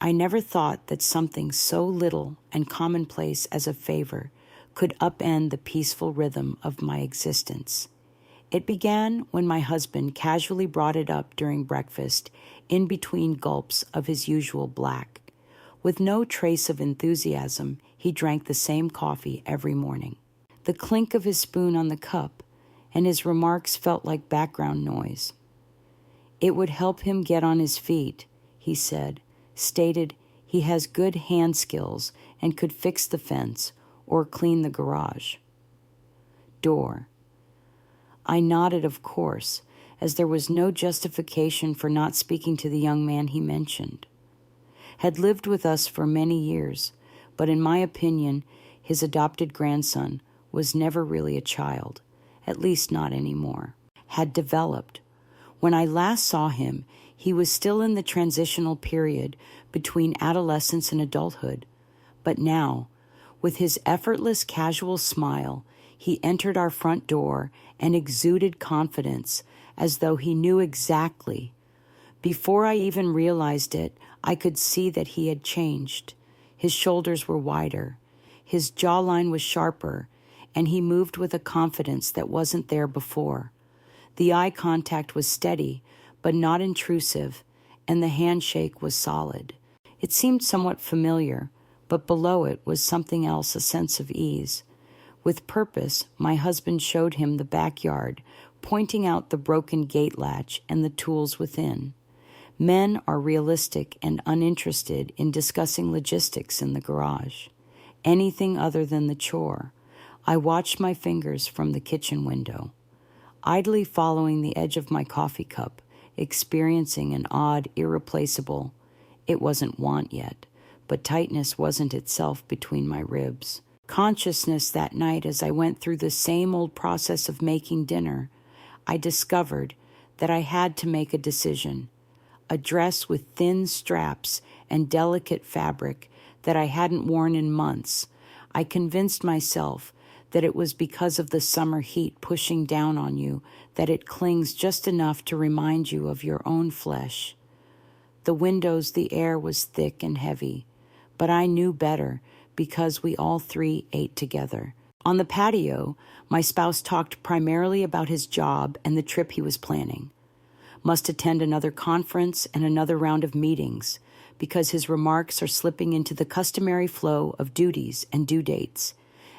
I never thought that something so little and commonplace as a favor could upend the peaceful rhythm of my existence. It began when my husband casually brought it up during breakfast, in between gulps of his usual black. With no trace of enthusiasm, he drank the same coffee every morning. The clink of his spoon on the cup and his remarks felt like background noise. It would help him get on his feet, he said, stated he has good hand skills and could fix the fence or clean the garage door. I nodded, of course, as there was no justification for not speaking to the young man he mentioned. Had lived with us for many years, but in my opinion, his adopted grandson was never really a child, at least not anymore. Had developed. When I last saw him, he was still in the transitional period between adolescence and adulthood, but now, with his effortless casual smile, he entered our front door and exuded confidence as though he knew exactly. Before I even realized it, I could see that he had changed. His shoulders were wider, his jawline was sharper, and he moved with a confidence that wasn't there before. The eye contact was steady, but not intrusive, and the handshake was solid. It seemed somewhat familiar, but below it was something else, a sense of ease. With purpose, my husband showed him the backyard, pointing out the broken gate latch and the tools within. Men are realistic and uninterested in discussing logistics in the garage. Anything other than the chore. I watched my fingers from the kitchen window, idly following the edge of my coffee cup, experiencing an odd, irreplaceable, it wasn't want yet, but tightness wasn't itself between my ribs. Consciousness that night as I went through the same old process of making dinner, I discovered that I had to make a decision. A dress with thin straps and delicate fabric that I hadn't worn in months. I convinced myself that it was because of the summer heat pushing down on you that it clings just enough to remind you of your own flesh. The windows, the air was thick and heavy, but I knew better because we all three ate together. On the patio, my spouse talked primarily about his job and the trip he was planning. Must attend another conference and another round of meetings because his remarks are slipping into the customary flow of duties and due dates.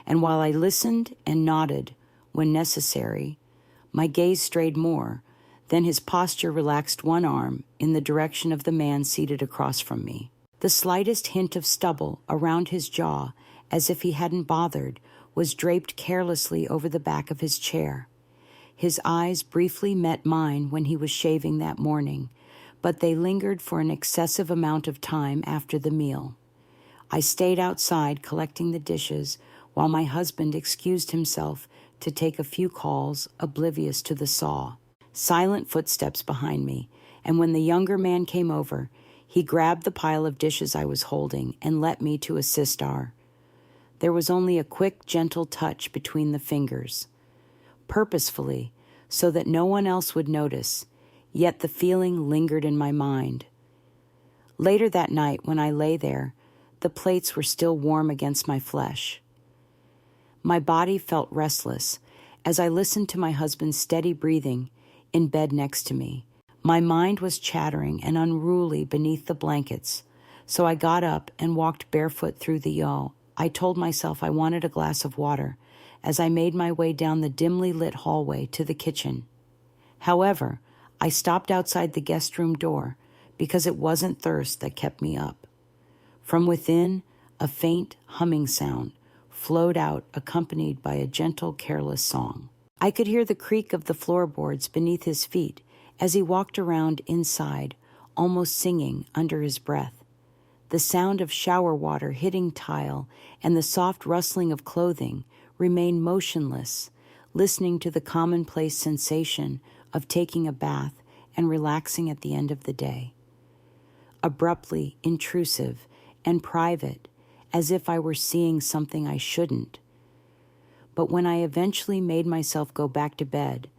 And while I listened and nodded when necessary, my gaze strayed more. Then his posture relaxed one arm in the direction of the man seated across from me. The slightest hint of stubble around his jaw, as if he hadn't bothered, was draped carelessly over the back of his chair. His eyes briefly met mine when he was shaving that morning, but they lingered for an excessive amount of time after the meal. I stayed outside collecting the dishes while my husband excused himself to take a few calls, oblivious to the saw. Silent footsteps behind me, and when the younger man came over, he grabbed the pile of dishes I was holding and let me to assist our. There was only a quick, gentle touch between the fingers. Purposefully, so that no one else would notice, yet the feeling lingered in my mind. Later that night, when I lay there, the plates were still warm against my flesh. My body felt restless as I listened to my husband's steady breathing in bed next to me. My mind was chattering and unruly beneath the blankets, so I got up and walked barefoot through the yard. I told myself I wanted a glass of water as I made my way down the dimly lit hallway to the kitchen. However, I stopped outside the guest room door because it wasn't thirst that kept me up. From within, a faint humming sound flowed out, accompanied by a gentle, careless song. I could hear the creak of the floorboards beneath his feet as he walked around inside, almost singing under his breath. The sound of shower water hitting tile and the soft rustling of clothing remained motionless, listening to the commonplace sensation of taking a bath and relaxing at the end of the day. Abruptly intrusive and private, as if I were seeing something I shouldn't. But when I eventually made myself go back to bed,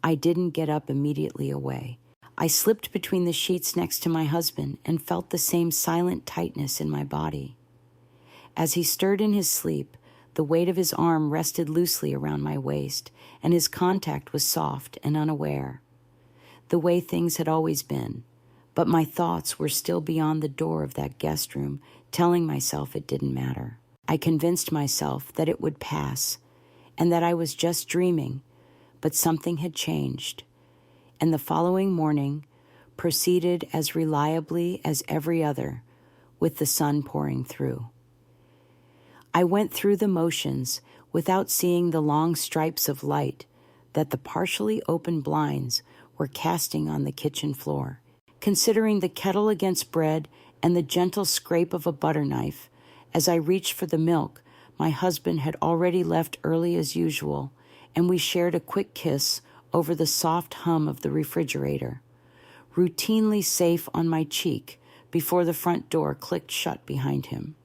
I didn't get up immediately away. I slipped between the sheets next to my husband and felt the same silent tightness in my body. As he stirred in his sleep, the weight of his arm rested loosely around my waist, and his contact was soft and unaware, the way things had always been. But my thoughts were still beyond the door of that guest room, telling myself it didn't matter. I convinced myself that it would pass, and that I was just dreaming, but something had changed, and the following morning proceeded as reliably as every other, with the sun pouring through. I went through the motions without seeing the long stripes of light that the partially open blinds were casting on the kitchen floor. Considering the kettle against bread and the gentle scrape of a butter knife, as I reached for the milk, my husband had already left early as usual, and we shared a quick kiss over the soft hum of the refrigerator, routinely safe on my cheek before the front door clicked shut behind him.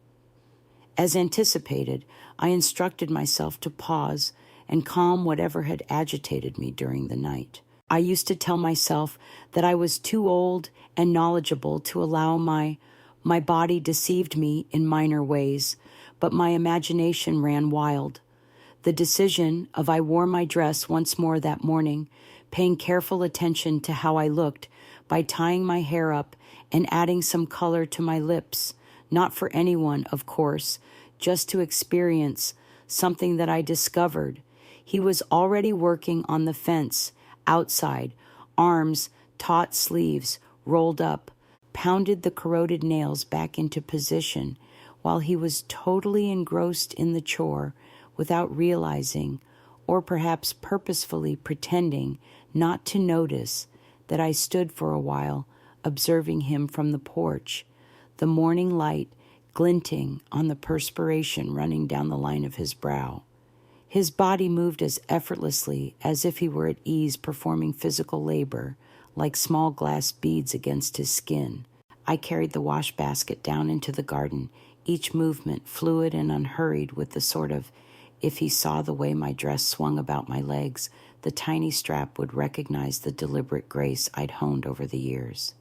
As anticipated, I instructed myself to pause and calm whatever had agitated me during the night. I used to tell myself that I was too old and knowledgeable to allow my body deceived me in minor ways, but my imagination ran wild. The decision of I wore my dress once more that morning, paying careful attention to how I looked by tying my hair up and adding some color to my lips, not for anyone, of course, just to experience something that I discovered. He was already working on the fence, outside, arms, taut sleeves, rolled up, pounded the corroded nails back into position, while he was totally engrossed in the chore without realizing, or perhaps purposefully pretending not to notice, that I stood for a while observing him from the porch, the morning light glinting on the perspiration running down the line of his brow. His body moved as effortlessly as if he were at ease performing physical labor, like small glass beads against his skin. I carried the wash basket down into the garden, each movement fluid and unhurried, with the sort of, if he saw the way my dress swung about my legs, the tiny strap would recognize the deliberate grace I'd honed over the years.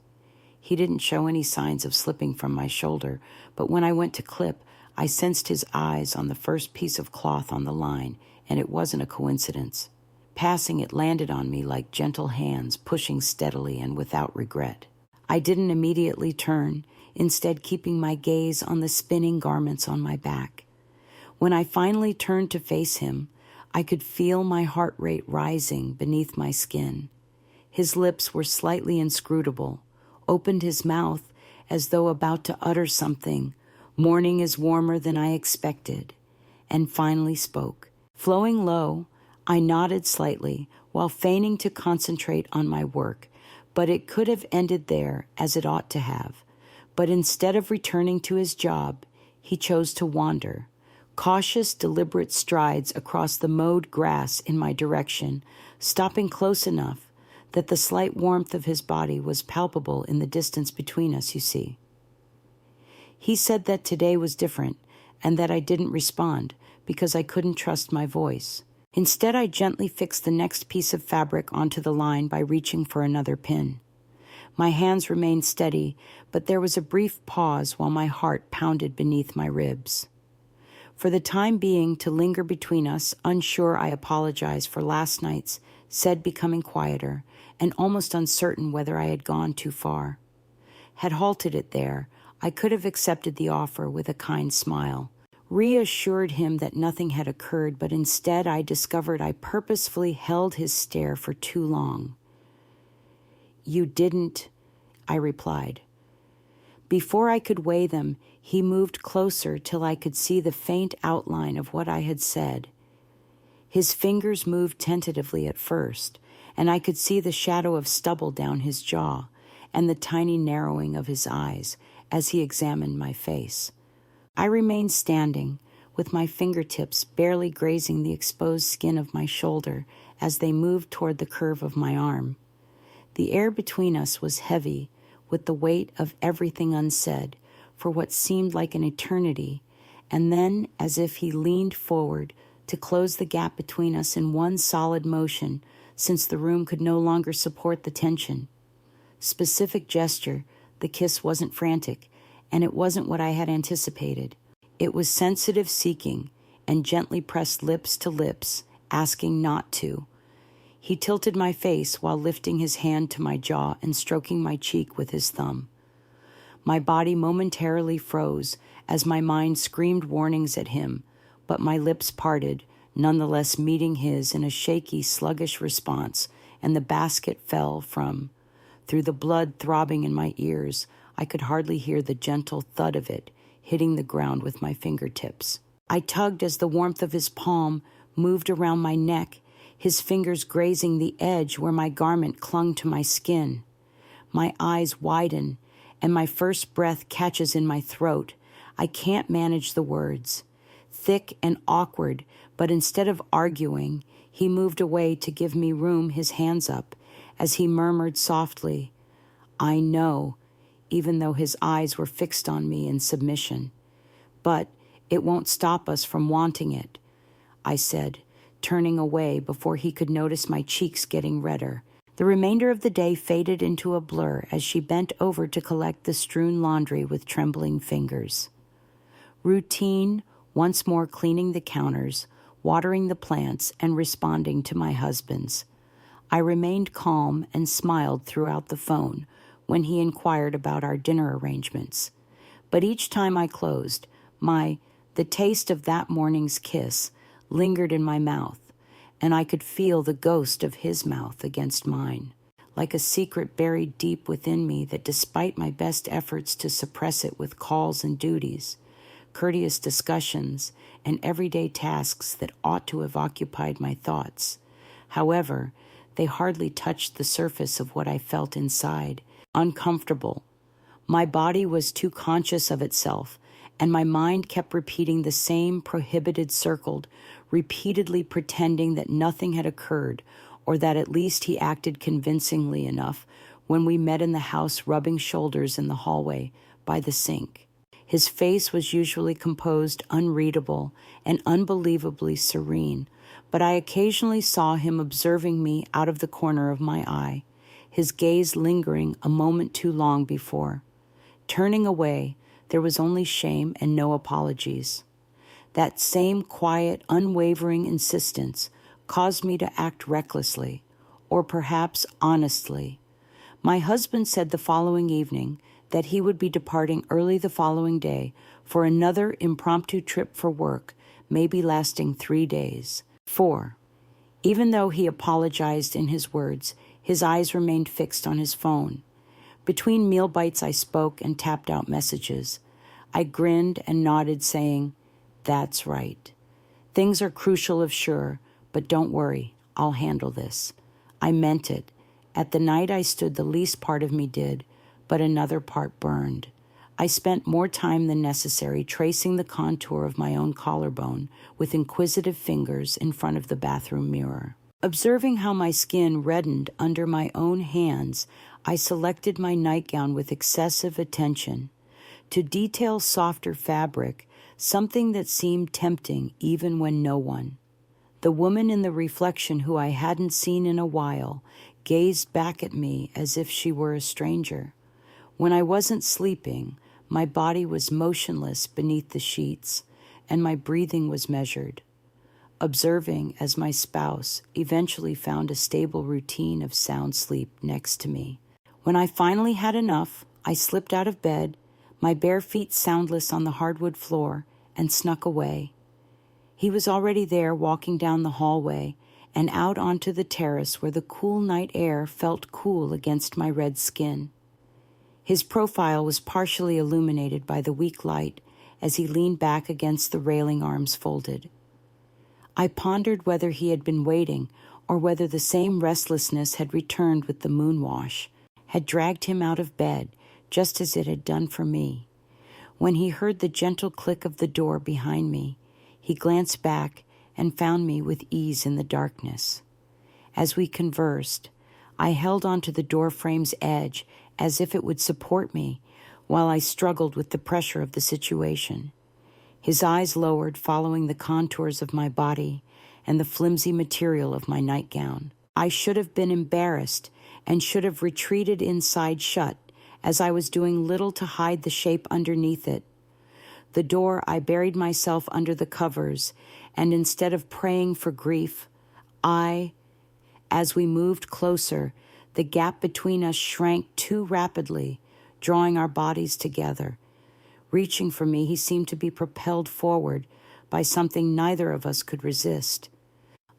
He didn't show any signs of slipping from my shoulder, but when I went to clip, I sensed his eyes on the first piece of cloth on the line, and it wasn't a coincidence. Passing, it landed on me like gentle hands, pushing steadily and without regret. I didn't immediately turn, instead keeping my gaze on the spinning garments on my back. When I finally turned to face him, I could feel my heart rate rising beneath my skin. His lips were slightly inscrutable, opened his mouth as though about to utter something. Morning is warmer than I expected, and finally spoke. Flowing low, I nodded slightly while feigning to concentrate on my work, but it could have ended there as it ought to have. But instead of returning to his job, he chose to wander, cautious, deliberate strides across the mowed grass in my direction, stopping close enough that the slight warmth of his body was palpable in the distance between us, you see. He said that today was different and that I didn't respond because I couldn't trust my voice. Instead, I gently fixed the next piece of fabric onto the line by reaching for another pin. My hands remained steady, but there was a brief pause while my heart pounded beneath my ribs. For the time being, to linger between us, unsure, I apologized for last night's, said becoming quieter, and almost uncertain whether I had gone too far. Had halted it there, I could have accepted the offer with a kind smile, reassured him that nothing had occurred, but instead I discovered I purposefully held his stare for too long. "You didn't," I replied. Before I could weigh them, he moved closer till I could see the faint outline of what I had said. His fingers moved tentatively at first, and I could see the shadow of stubble down his jaw and the tiny narrowing of his eyes as he examined my face. I remained standing, with my fingertips barely grazing the exposed skin of my shoulder as they moved toward the curve of my arm. The air between us was heavy with the weight of everything unsaid for what seemed like an eternity, and then, as if he leaned forward to close the gap between us in one solid motion, since the room could no longer support the tension, specific gesture, the kiss wasn't frantic, and it wasn't what I had anticipated. It was sensitive seeking and gently pressed lips to lips, asking not to. He tilted my face while lifting his hand to my jaw and stroking my cheek with his thumb. My body momentarily froze as my mind screamed warnings at him, but my lips parted, nonetheless meeting his in a shaky, sluggish response, and the basket fell from. Through the blood throbbing in my ears, I could hardly hear the gentle thud of it, hitting the ground with my fingertips. I tugged as the warmth of his palm moved around my neck, his fingers grazing the edge where my garment clung to my skin. My eyes widen, and my first breath catches in my throat. I can't manage the words. Thick and awkward, but instead of arguing, he moved away to give me room, his hands up, as he murmured softly, "I know," even though his eyes were fixed on me in submission. "But it won't stop us from wanting it," I said, turning away before he could notice my cheeks getting redder. The remainder of the day faded into a blur as she bent over to collect the strewn laundry with trembling fingers. Routine, once more cleaning the counters, watering the plants, and responding to my husband's. I remained calm and smiled throughout the phone when he inquired about our dinner arrangements. But each time I closed, the taste of that morning's kiss lingered in my mouth, and I could feel the ghost of his mouth against mine, like a secret buried deep within me that, despite my best efforts to suppress it with calls and duties, courteous discussions, and everyday tasks that ought to have occupied my thoughts. However, they hardly touched the surface of what I felt inside, uncomfortable. My body was too conscious of itself, and my mind kept repeating the same prohibited circle, repeatedly pretending that nothing had occurred, or that at least he acted convincingly enough when we met in the house, rubbing shoulders in the hallway by the sink. His face was usually composed, unreadable, and unbelievably serene, but I occasionally saw him observing me out of the corner of my eye, his gaze lingering a moment too long before. Turning away, there was only shame and no apologies. That same quiet, unwavering insistence caused me to act recklessly, or perhaps honestly. My husband said the following evening that he would be departing early the following day for another impromptu trip for work, maybe lasting 3 days. 4. Even though he apologized in his words, his eyes remained fixed on his phone. Between meal bites I spoke and tapped out messages. I grinned and nodded, saying, "That's right. Things are crucial, of sure, but don't worry, I'll handle this." I meant it. At the night I stood, the least part of me did, but another part burned. I spent more time than necessary tracing the contour of my own collarbone with inquisitive fingers in front of the bathroom mirror. Observing how my skin reddened under my own hands, I selected my nightgown with excessive attention. To detail softer fabric, something that seemed tempting even when no one. The woman in the reflection, who I hadn't seen in a while, gazed back at me as if she were a stranger. When I wasn't sleeping, my body was motionless beneath the sheets, and my breathing was measured. Observing as my spouse eventually found a stable routine of sound sleep next to me. When I finally had enough, I slipped out of bed, my bare feet soundless on the hardwood floor, and snuck away. He was already there, walking down the hallway and out onto the terrace where the cool night air felt cool against my red skin. His profile was partially illuminated by the weak light as he leaned back against the railing, arms folded. I pondered whether he had been waiting or whether the same restlessness had returned with the moonwash, had dragged him out of bed, just as it had done for me. When he heard the gentle click of the door behind me, he glanced back and found me with ease in the darkness. As we conversed, I held onto the doorframe's edge as if it would support me while I struggled with the pressure of the situation. His eyes lowered, following the contours of my body and the flimsy material of my nightgown. I should have been embarrassed and should have retreated inside shut, as I was doing little to hide the shape underneath it. The door, I buried myself under the covers, and instead of praying for grief, as we moved closer, the gap between us shrank too rapidly, drawing our bodies together. Reaching for me, he seemed to be propelled forward by something neither of us could resist.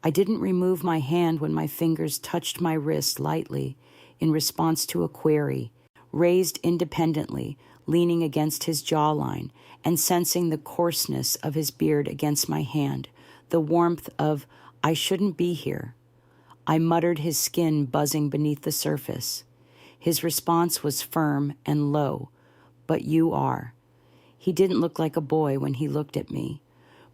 I didn't remove my hand when my fingers touched my wrist lightly in response to a query, raised independently, leaning against his jawline and sensing the coarseness of his beard against my hand, the warmth of, "I shouldn't be here." I muttered, his skin buzzing beneath the surface. His response was firm and low, "But you are." He didn't look like a boy when he looked at me,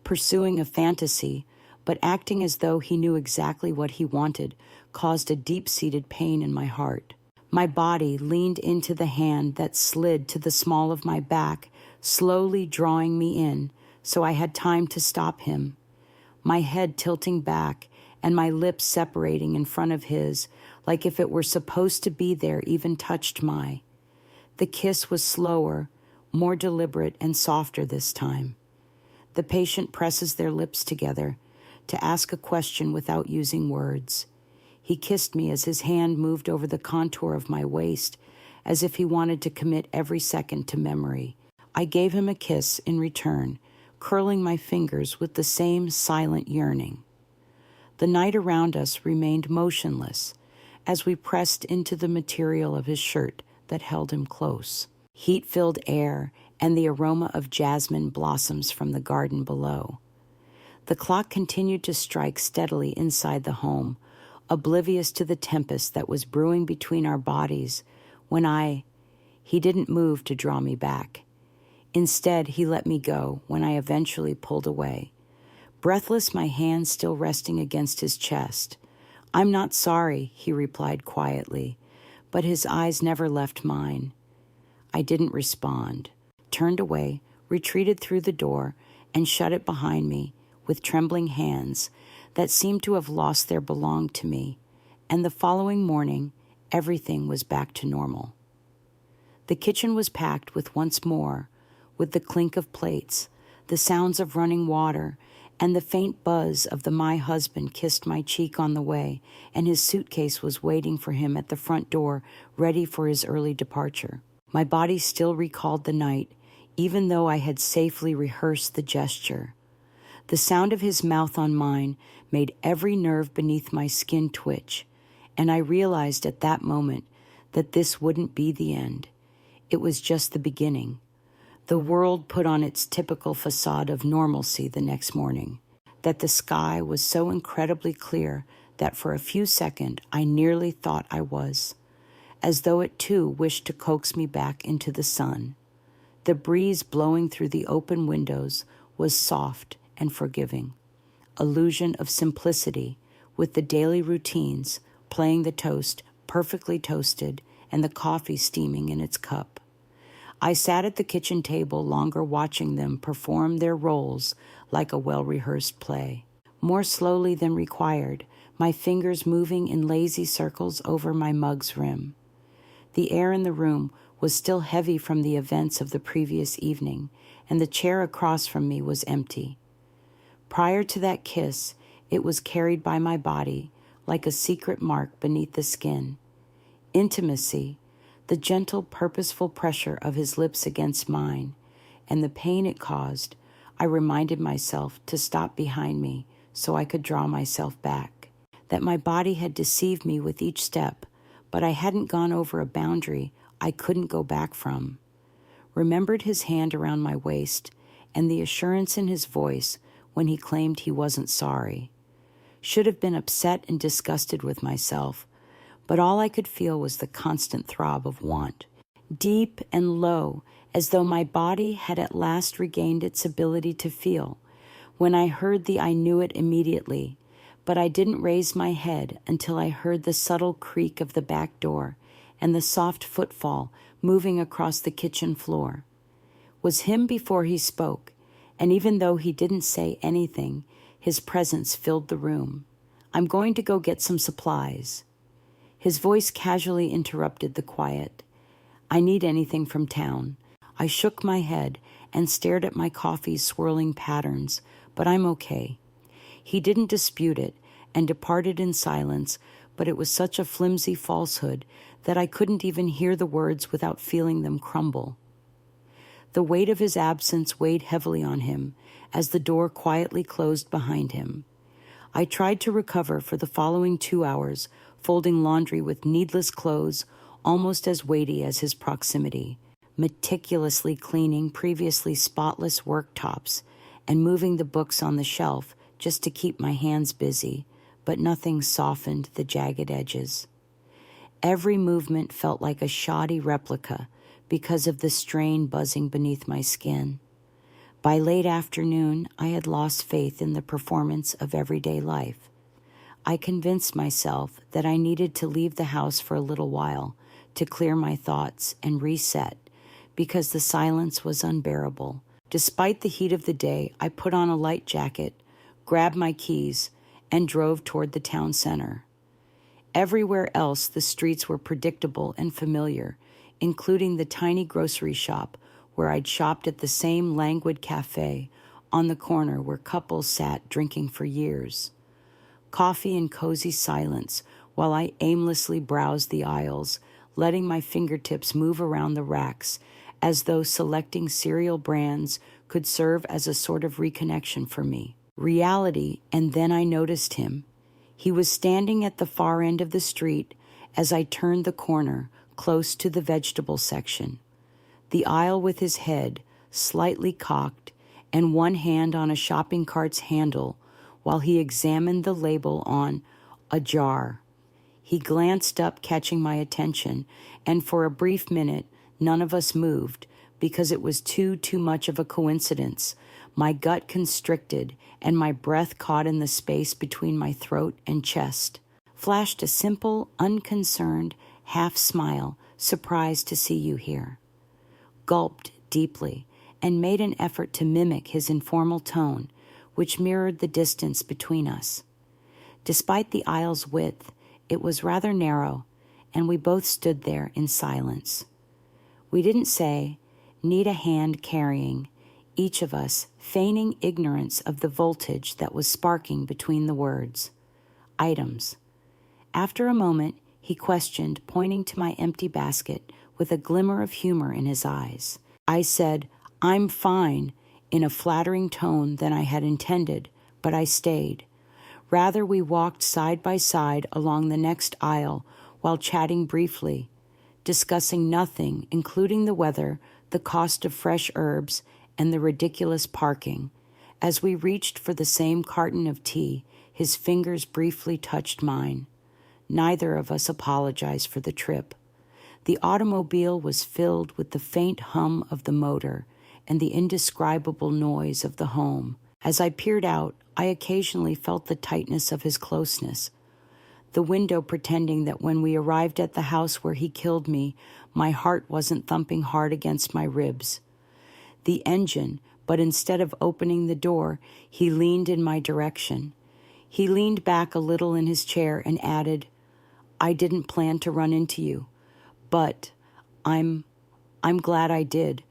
pursuing a fantasy, but acting as though he knew exactly what he wanted caused a deep-seated pain in my heart. My body leaned into the hand that slid to the small of my back, slowly drawing me in, so I had time to stop him. My head tilting back and my lips separating in front of his, like if it were supposed to be there, even touched my. The kiss was slower, more deliberate and softer this time. The patient presses their lips together to ask a question without using words. He kissed me as his hand moved over the contour of my waist, as if he wanted to commit every second to memory. I gave him a kiss in return, curling my fingers with the same silent yearning. The night around us remained motionless as we pressed into the material of his shirt that held him close. Heat-filled air and the aroma of jasmine blossoms from the garden below. The clock continued to strike steadily inside the home, oblivious to the tempest that was brewing between our bodies when he didn't move to draw me back. Instead, he let me go when I eventually pulled away. Breathless, my hand still resting against his chest. "I'm not sorry," he replied quietly, but his eyes never left mine. I didn't respond, turned away, retreated through the door, and shut it behind me with trembling hands that seemed to have lost their belong to me, and the following morning, everything was back to normal. The kitchen was packed once more, with the clink of plates, the sounds of running water, and the faint buzz of my husband kissed my cheek on the way, and his suitcase was waiting for him at the front door, ready for his early departure. My body still recalled the night, even though I had safely rehearsed the gesture. The sound of his mouth on mine made every nerve beneath my skin twitch, and I realized at that moment that this wouldn't be the end. It was just the beginning. The world put on its typical facade of normalcy the next morning, that the sky was so incredibly clear that for a few seconds I nearly thought I was, as though it too wished to coax me back into the sun. The breeze blowing through the open windows was soft and forgiving, illusion of simplicity, with the daily routines, playing the toast perfectly toasted and the coffee steaming in its cup. I sat at the kitchen table longer, watching them perform their roles like a well-rehearsed play. More slowly than required, my fingers moving in lazy circles over my mug's rim. The air in the room was still heavy from the events of the previous evening, and the chair across from me was empty. Prior to that kiss, it was carried by my body like a secret mark beneath the skin. Intimacy, the gentle, purposeful pressure of his lips against mine, and the pain it caused, I reminded myself to stop behind me so I could draw myself back. That my body had deceived me with each step, but I hadn't gone over a boundary I couldn't go back from. Remembered his hand around my waist and the assurance in his voice when he claimed he wasn't sorry. Should have been upset and disgusted with myself, but all I could feel was the constant throb of want, deep and low, as though my body had at last regained its ability to feel. When I heard I knew it immediately, but I didn't raise my head until I heard the subtle creak of the back door and the soft footfall moving across the kitchen floor. Was him before he spoke, and even though he didn't say anything, his presence filled the room. I'm going to go get some supplies. His voice casually interrupted the quiet. I need anything from town. I shook my head and stared at my coffee's swirling patterns, but I'm okay. He didn't dispute it and departed in silence, but it was such a flimsy falsehood that I couldn't even hear the words without feeling them crumble. The weight of his absence weighed heavily on him as the door quietly closed behind him. I tried to recover for the following 2 hours, folding laundry with needless clothes almost as weighty as his proximity, meticulously cleaning previously spotless worktops and moving the books on the shelf just to keep my hands busy, but nothing softened the jagged edges. Every movement felt like a shoddy replica because of the strain buzzing beneath my skin. By late afternoon, I had lost faith in the performance of everyday life. I convinced myself that I needed to leave the house for a little while to clear my thoughts and reset because the silence was unbearable. Despite the heat of the day, I put on a light jacket, grabbed my keys, and drove toward the town center. Everywhere else, the streets were predictable and familiar, including the tiny grocery shop where I'd shopped at the same languid cafe on the corner where couples sat drinking for years. Coffee and cozy silence while I aimlessly browsed the aisles, letting my fingertips move around the racks as though selecting cereal brands could serve as a sort of reconnection for me. Reality, and then I noticed him. He was standing at the far end of the street as I turned the corner, close to the vegetable section. The aisle with his head slightly cocked and one hand on a shopping cart's handle while he examined the label on a jar. He glanced up, catching my attention, and for a brief minute, none of us moved because it was too much of a coincidence. My gut constricted and my breath caught in the space between my throat and chest. Flashed a simple, unconcerned, half smile, surprised to see you here. Gulped deeply and made an effort to mimic his informal tone, which mirrored the distance between us. Despite the aisle's width, it was rather narrow, and we both stood there in silence. We didn't say, "Need a hand carrying," each of us feigning ignorance of the voltage that was sparking between the words. Items. After a moment, he questioned, pointing to my empty basket with a glimmer of humor in his eyes. I said, "I'm fine," in a flattering tone than I had intended, but I stayed. Rather, we walked side by side along the next aisle while chatting briefly, discussing nothing, including the weather, the cost of fresh herbs, and the ridiculous parking. As we reached for the same carton of tea, his fingers briefly touched mine. Neither of us apologized for the trip. The automobile was filled with the faint hum of the motor and the indescribable noise of the home. As I peered out, I occasionally felt the tightness of his closeness, the window pretending that when we arrived at the house where he killed me, my heart wasn't thumping hard against my ribs. The engine, but instead of opening the door, he leaned in my direction. He leaned back a little in his chair and added, "I didn't plan to run into you, but I'm glad I did,"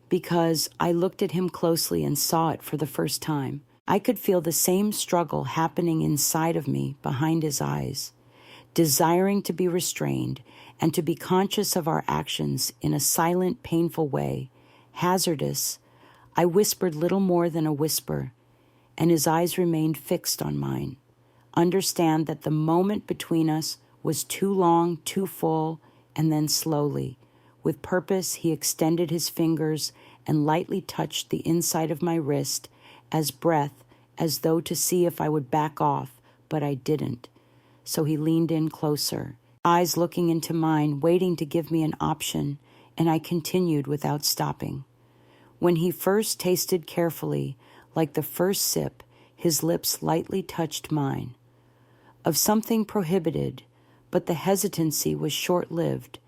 because I looked at him closely and saw it for the first time. I could feel the same struggle happening inside of me behind his eyes, desiring to be restrained and to be conscious of our actions in a silent, painful way, hazardous. I whispered little more than a whisper, and his eyes remained fixed on mine. Understand that the moment between us was too long, too full, and then slowly, with purpose, he extended his fingers and lightly touched the inside of my wrist as though to see if I would back off, but I didn't. So he leaned in closer, eyes looking into mine, waiting to give me an option, and I continued without stopping. When he first tasted carefully, like the first sip, his lips lightly touched mine. Of something prohibited, but the hesitancy was short-lived,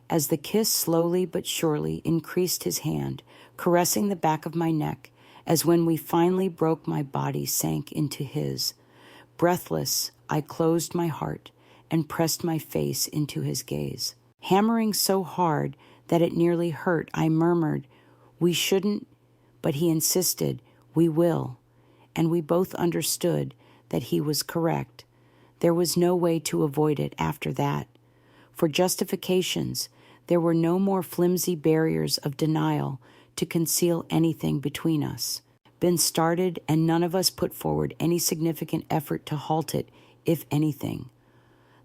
as the kiss slowly but surely increased his hand, caressing the back of my neck, as when we finally broke, my body sank into his, Breathless, I closed my heart and pressed my face into his gaze. Hammering so hard that it nearly hurt, I murmured, "We shouldn't," but he insisted, "We will." And we both understood that he was correct. There was no way to avoid it after that. For justifications, there were no more flimsy barriers of denial to conceal anything between us. Been started, and none of us put forward any significant effort to halt it, if anything.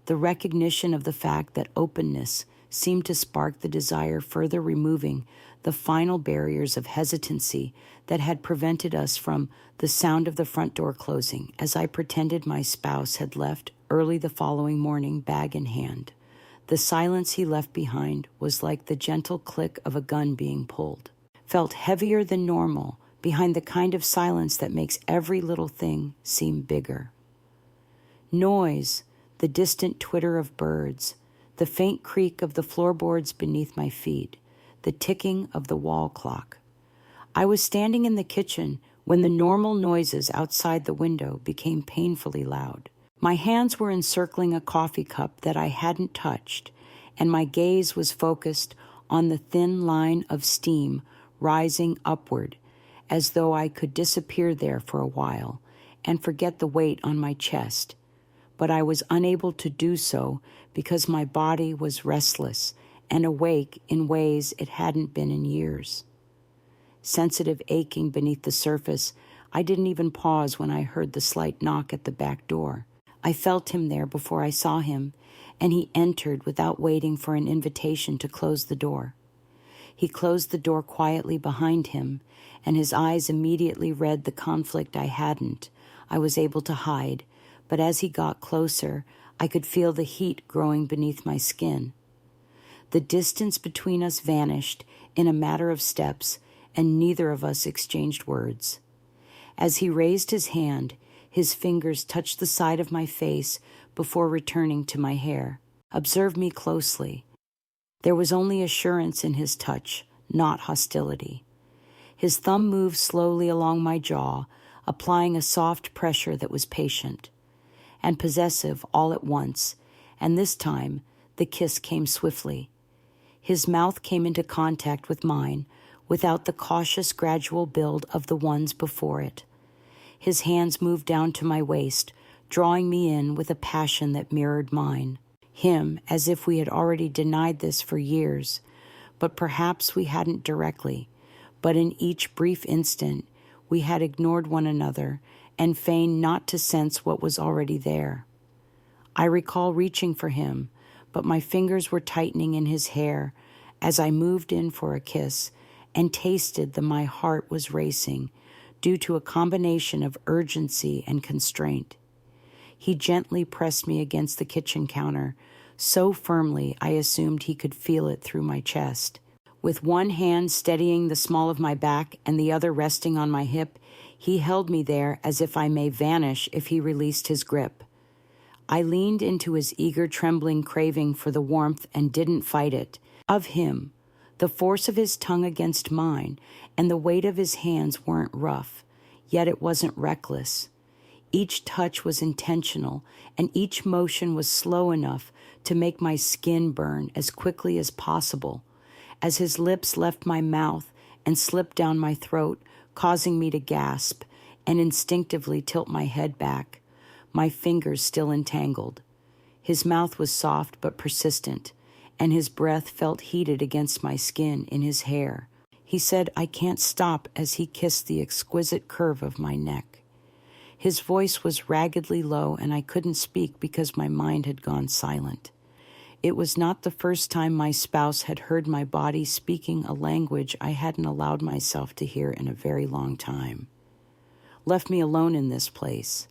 The recognition of the fact that openness seemed to spark the desire further removing the final barriers of hesitancy that had prevented us from the sound of the front door closing as I pretended my spouse had left early the following morning, bag in hand. The silence he left behind was like the gentle click of a gun being pulled. Felt heavier than normal, behind the kind of silence that makes every little thing seem bigger. Noise, the distant twitter of birds, the faint creak of the floorboards beneath my feet, the ticking of the wall clock. I was standing in the kitchen when the normal noises outside the window became painfully loud. My hands were encircling a coffee cup that I hadn't touched, and my gaze was focused on the thin line of steam rising upward, as though I could disappear there for a while and forget the weight on my chest. But I was unable to do so because my body was restless and awake in ways it hadn't been in years. Sensitive aching beneath the surface, I didn't even pause when I heard the slight knock at the back door. I felt him there before I saw him, and he entered without waiting for an invitation to close the door. He closed the door quietly behind him, and his eyes immediately read the conflict I hadn't. I was able to hide, but as he got closer, I could feel the heat growing beneath my skin. The distance between us vanished in a matter of steps, and neither of us exchanged words. As he raised his hand, his fingers touched the side of my face before returning to my hair. Observe me closely. There was only assurance in his touch, not hostility. His thumb moved slowly along my jaw, applying a soft pressure that was patient and possessive all at once, and this time the kiss came swiftly. His mouth came into contact with mine without the cautious gradual build of the ones before it. His hands moved down to my waist, drawing me in with a passion that mirrored mine. Him, as if we had already denied this for years, but perhaps we hadn't directly. But in each brief instant, we had ignored one another and feigned not to sense what was already there. I recall reaching for him, but my fingers were tightening in his hair as I moved in for a kiss and tasted that my heart was racing due to a combination of urgency and constraint. He gently pressed me against the kitchen counter, so firmly I assumed he could feel it through my chest. With one hand steadying the small of my back and the other resting on my hip, he held me there as if I may vanish if he released his grip. I leaned into his eager, trembling craving for the warmth and didn't fight it. Of him, the force of his tongue against mine and the weight of his hands weren't rough, yet it wasn't reckless. Each touch was intentional, and each motion was slow enough to make my skin burn as quickly as possible. As his lips left my mouth and slipped down my throat, causing me to gasp and instinctively tilt my head back, my fingers still entangled. His mouth was soft but persistent, and his breath felt heated against my skin in his hair. He said, "I can't stop," as he kissed the exquisite curve of my neck. His voice was raggedly low, and I couldn't speak because my mind had gone silent. It was not the first time my spouse had heard my body speaking a language I hadn't allowed myself to hear in a very long time. Left me alone in this place,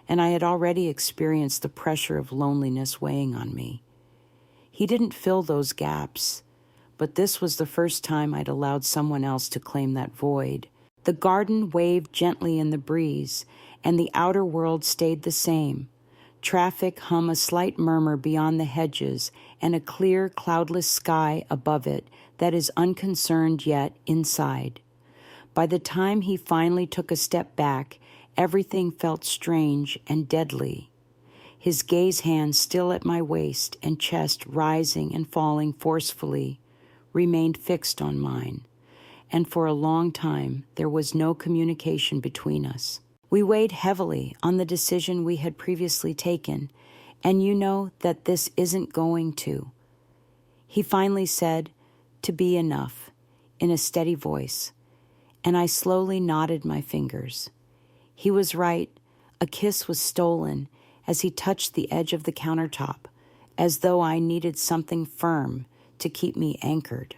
and I had already experienced the pressure of loneliness weighing on me. He didn't fill those gaps, but this was the first time I'd allowed someone else to claim that void. The garden waved gently in the breeze, and the outer world stayed the same. Traffic hum a slight murmur beyond the hedges, and a clear, cloudless sky above it that is unconcerned yet inside. By the time he finally took a step back Everything felt strange and deadly. His gaze hand still at my waist and chest rising and falling forcefully remained fixed on mine, and for a long time there was no communication between us. We weighed heavily on the decision we had previously taken, and you know that this isn't going to. He finally said, "To be enough," in a steady voice, and I slowly knotted my fingers. He was right. A kiss was stolen as he touched the edge of the countertop, as though I needed something firm to keep me anchored.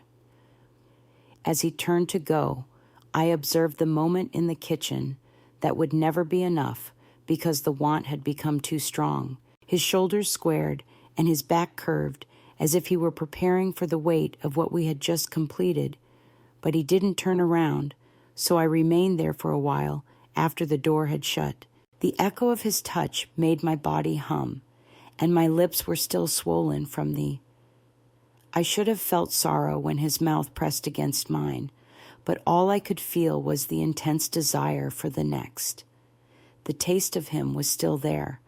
As he turned to go, I observed the moment in the kitchen that would never be enough because the want had become too strong. His shoulders squared and his back curved as if he were preparing for the weight of what we had just completed, but he didn't turn around, so I remained there for a while after the door had shut. The echo of his touch made my body hum, and my lips were still swollen from I should have felt sorrow when his mouth pressed against mine, but all I could feel was the intense desire for the next. The taste of him was still there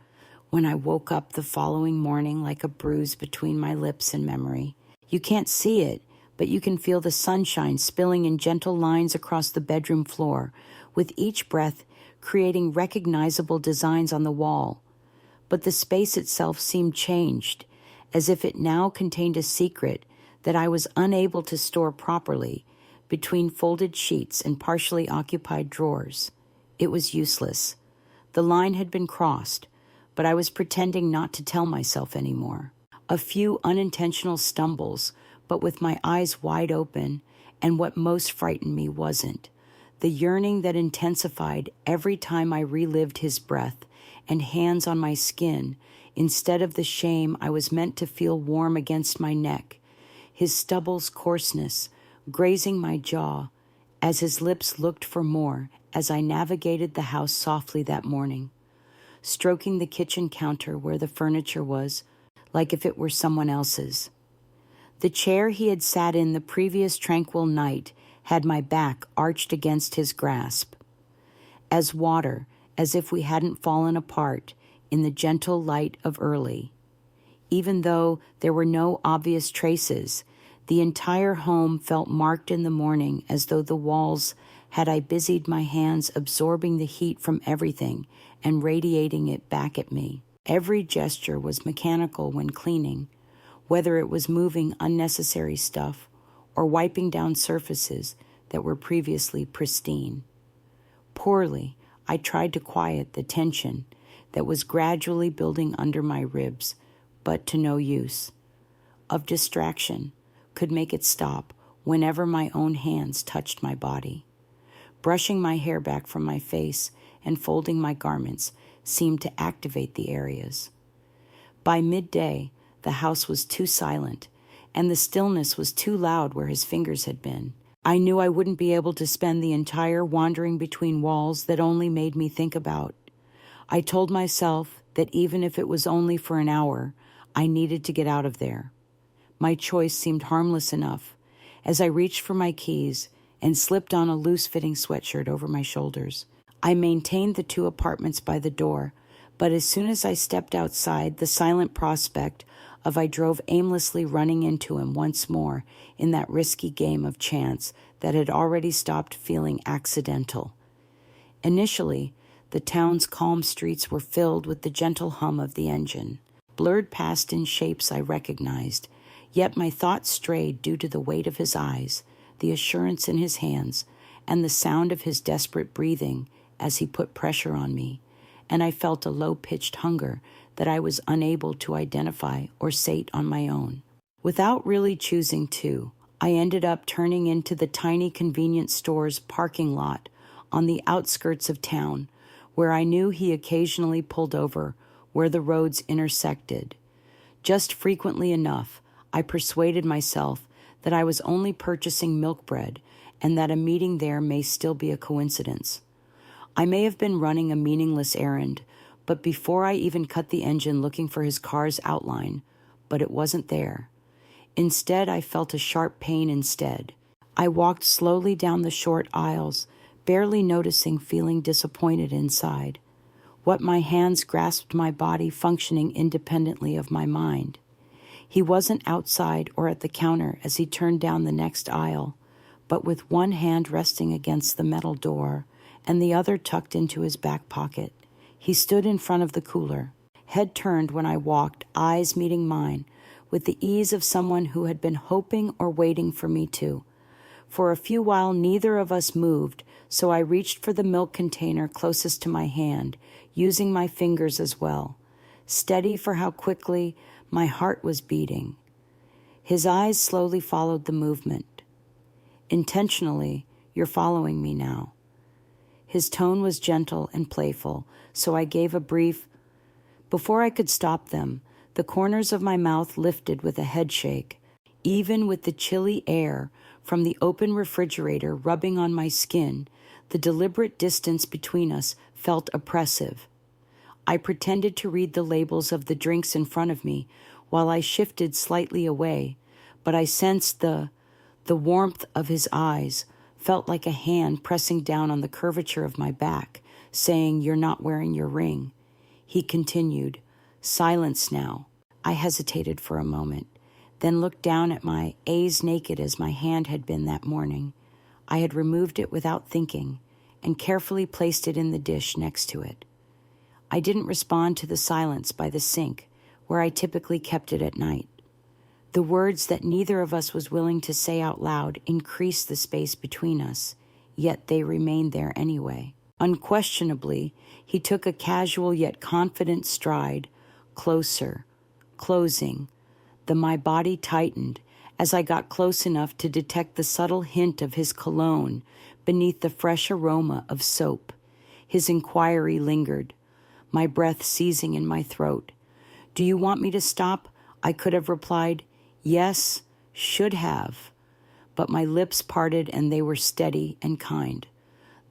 when I woke up the following morning like a bruise between my lips and memory. You can't see it, but you can feel the sunshine spilling in gentle lines across the bedroom floor, with each breath creating recognizable designs on the wall. But the space itself seemed changed, as if it now contained a secret that I was unable to store properly between folded sheets and partially occupied drawers. It was useless. The line had been crossed, but I was pretending not to tell myself anymore. A few unintentional stumbles, but with my eyes wide open, and what most frightened me wasn't. The yearning that intensified every time I relived his breath and hands on my skin, instead of the shame I was meant to feel warm against my neck, his stubble's coarseness grazing my jaw as his lips looked for more as I navigated the house softly that morning, stroking the kitchen counter where the furniture was, like if it were someone else's. The chair he had sat in the previous tranquil night had my back arched against his grasp. As water, as if we hadn't fallen apart in the gentle light of early. Even though there were no obvious traces, the entire home felt marked in the morning as though the walls had I busied my hands absorbing the heat from everything and radiating it back at me. Every gesture was mechanical when cleaning, whether it was moving unnecessary stuff or wiping down surfaces that were previously pristine. Poorly, I tried to quiet the tension that was gradually building under my ribs, but to no use. Of distraction, could make it stop whenever my own hands touched my body. Brushing my hair back from my face and folding my garments seemed to activate the areas. By midday, the house was too silent, and the stillness was too loud where his fingers had been. I knew I wouldn't be able to spend the entire wandering between walls that only made me think about. I told myself that even if it was only for an hour, I needed to get out of there. My choice seemed harmless enough as I reached for my keys and slipped on a loose-fitting sweatshirt over my shoulders. I maintained the 2 apartments by the door, but as soon as I stepped outside, the silent prospect of I drove aimlessly running into him once more in that risky game of chance that had already stopped feeling accidental. Initially, the town's calm streets were filled with the gentle hum of the engine, blurred past in shapes I recognized, yet my thoughts strayed due to the weight of his eyes, the assurance in his hands, and the sound of his desperate breathing as he put pressure on me, and I felt a low-pitched hunger that I was unable to identify or sate on my own. Without really choosing to, I ended up turning into the tiny convenience store's parking lot on the outskirts of town, where I knew he occasionally pulled over where the roads intersected. Just frequently enough, I persuaded myself that I was only purchasing milk bread and that a meeting there may still be a coincidence. I may have been running a meaningless errand, but before I even cut the engine looking for his car's outline, but it wasn't there. Instead, I felt a sharp pain instead. I walked slowly down the short aisles, barely noticing feeling disappointed inside. What my hands grasped my body functioning independently of my mind. He wasn't outside or at the counter as he turned down the next aisle, but with one hand resting against the metal door and the other tucked into his back pocket, he stood in front of the cooler, head turned when I walked, eyes meeting mine, with the ease of someone who had been hoping or waiting for me to. For a few while, neither of us moved, so I reached for the milk container closest to my hand, using my fingers as well, steady for how quickly my heart was beating. His eyes slowly followed the movement. Intentionally, you're following me now. His tone was gentle and playful, so I gave a brief. Before I could stop them, the corners of my mouth lifted with a head shake. Even with the chilly air from the open refrigerator rubbing on my skin, the deliberate distance between us felt oppressive. I pretended to read the labels of the drinks in front of me while I shifted slightly away, but I sensed the warmth of his eyes, felt like a hand pressing down on the curvature of my back, saying, "You're not wearing your ring." He continued, "Silence now." I hesitated for a moment, then looked down at my A's naked as my hand had been that morning. I had removed it without thinking and carefully placed it in the dish next to it. I didn't respond to the silence by the sink, where I typically kept it at night. The words that neither of us was willing to say out loud increased the space between us, yet they remained there anyway. Unquestionably, he took a casual yet confident stride, closer, closing. My body tightened as I got close enough to detect the subtle hint of his cologne beneath the fresh aroma of soap. His inquiry lingered, my breath seizing in my throat. "Do you want me to stop?" I could have replied. Yes, should have. But my lips parted and they were steady and kind.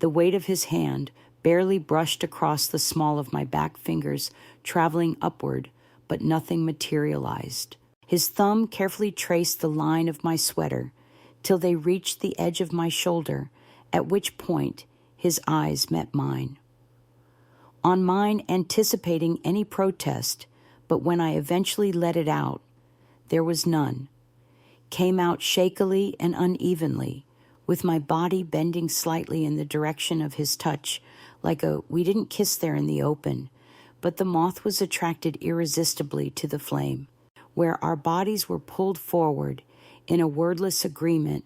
The weight of his hand barely brushed across the small of my back fingers, traveling upward, but nothing materialized. His thumb carefully traced the line of my sweater till they reached the edge of my shoulder, at which point his eyes met mine. On mine, anticipating any protest, but when I eventually let it out, there was none. Came out shakily and unevenly, with my body bending slightly in the direction of his touch, like we didn't kiss there in the open, but the moth was attracted irresistibly to the flame, where our bodies were pulled forward in a wordless agreement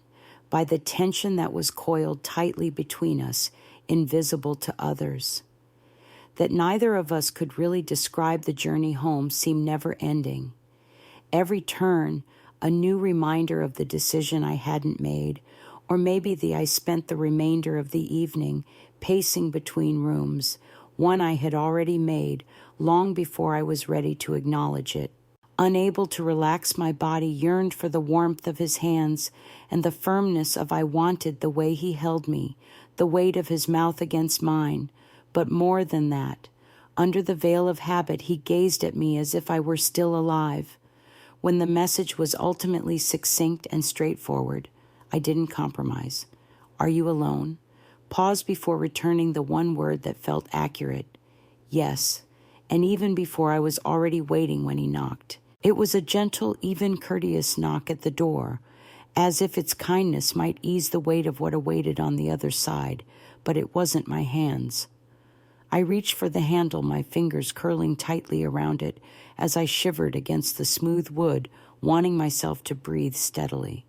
by the tension that was coiled tightly between us, invisible to others. That neither of us could really describe the journey home seemed never-ending. Every turn, a new reminder of the decision I hadn't made, or maybe I spent the remainder of the evening pacing between rooms, one I had already made long before I was ready to acknowledge it. Unable to relax, my body yearned for the warmth of his hands and the firmness of I wanted the way he held me, the weight of his mouth against mine. But more than that, under the veil of habit, he gazed at me as if I were still alive. When the message was ultimately succinct and straightforward, I didn't compromise. "Are you alone?" Paused before returning the one word that felt accurate. Yes, and even before I was already waiting when he knocked. It was a gentle, even courteous knock at the door, as if its kindness might ease the weight of what awaited on the other side, but it wasn't my hands. I reached for the handle, my fingers curling tightly around it as I shivered against the smooth wood, wanting myself to breathe steadily.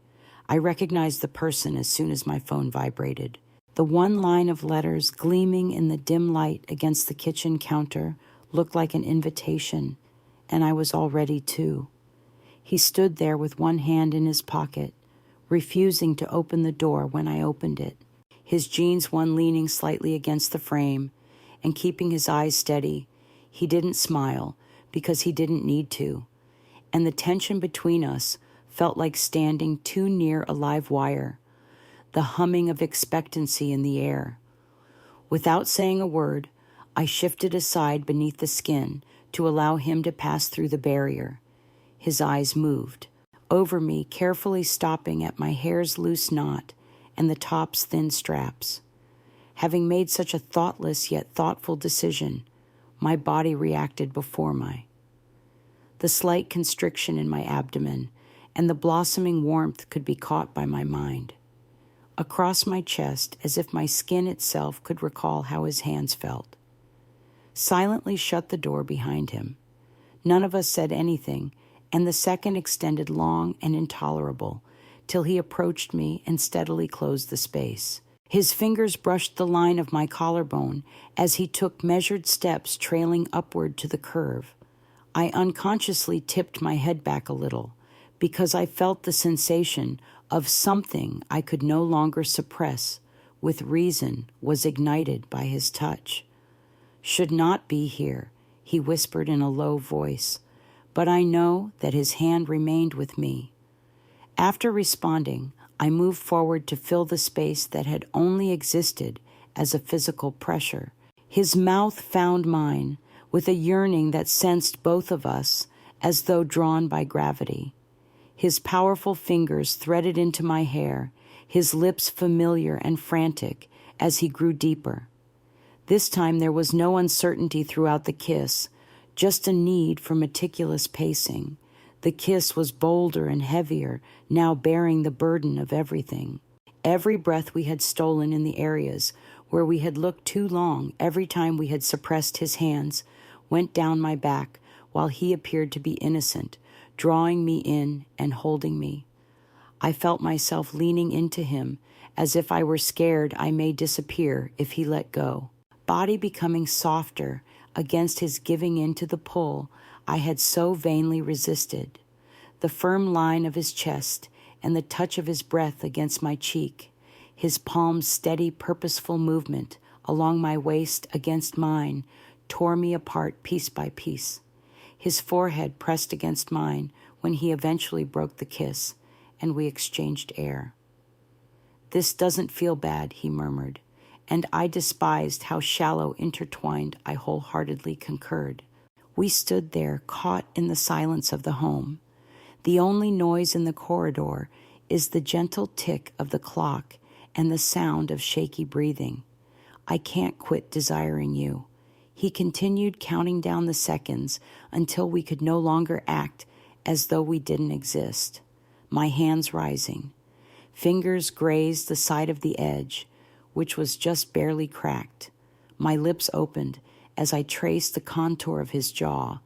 I recognized the person as soon as my phone vibrated. The one line of letters gleaming in the dim light against the kitchen counter looked like an invitation, and I was all ready too. He stood there with one hand in his pocket, refusing to open the door when I opened it, his jeans one leaning slightly against the frame, and keeping his eyes steady. He didn't smile because he didn't need to, and the tension between us felt like standing too near a live wire, the humming of expectancy in the air. Without saying a word, I shifted aside beneath the skin to allow him to pass through the barrier. His eyes moved over me, carefully stopping at my hair's loose knot and the top's thin straps. Having made such a thoughtless yet thoughtful decision, my body reacted before the slight constriction in my abdomen and the blossoming warmth could be caught by my mind. Across my chest, as if my skin itself could recall how his hands felt. Silently shut the door behind him. None of us said anything, and the second extended long and intolerable, till he approached me and steadily closed the space. His fingers brushed the line of my collarbone as he took measured steps trailing upward to the curve. I unconsciously tipped my head back a little because I felt the sensation of something I could no longer suppress with reason was ignited by his touch. "Should not be here," he whispered in a low voice, but I know that his hand remained with me. After responding, I moved forward to fill the space that had only existed as a physical pressure. His mouth found mine with a yearning that sensed both of us as though drawn by gravity. His powerful fingers threaded into my hair, his lips familiar and frantic as he grew deeper. This time there was no uncertainty throughout the kiss, just a need for meticulous pacing. The kiss was bolder and heavier, now bearing the burden of everything. Every breath we had stolen in the areas where we had looked too long, every time we had suppressed his hands, went down my back while he appeared to be innocent, drawing me in and holding me. I felt myself leaning into him as if I were scared I may disappear if he let go. Body becoming softer against his giving in to the pull I had so vainly resisted. The firm line of his chest and the touch of his breath against my cheek, his palm's steady, purposeful movement along my waist against mine tore me apart piece by piece. His forehead pressed against mine when he eventually broke the kiss, and we exchanged air. "This doesn't feel bad," he murmured, and I despised how shallow intertwined I wholeheartedly concurred. We stood there, caught in the silence of the home. The only noise in the corridor is the gentle tick of the clock and the sound of shaky breathing. "I can't quit desiring you." He continued counting down the seconds until we could no longer act as though we didn't exist. My hands rising. Fingers grazed the side of the edge, which was just barely cracked. My lips opened as I traced the contour of his jaw,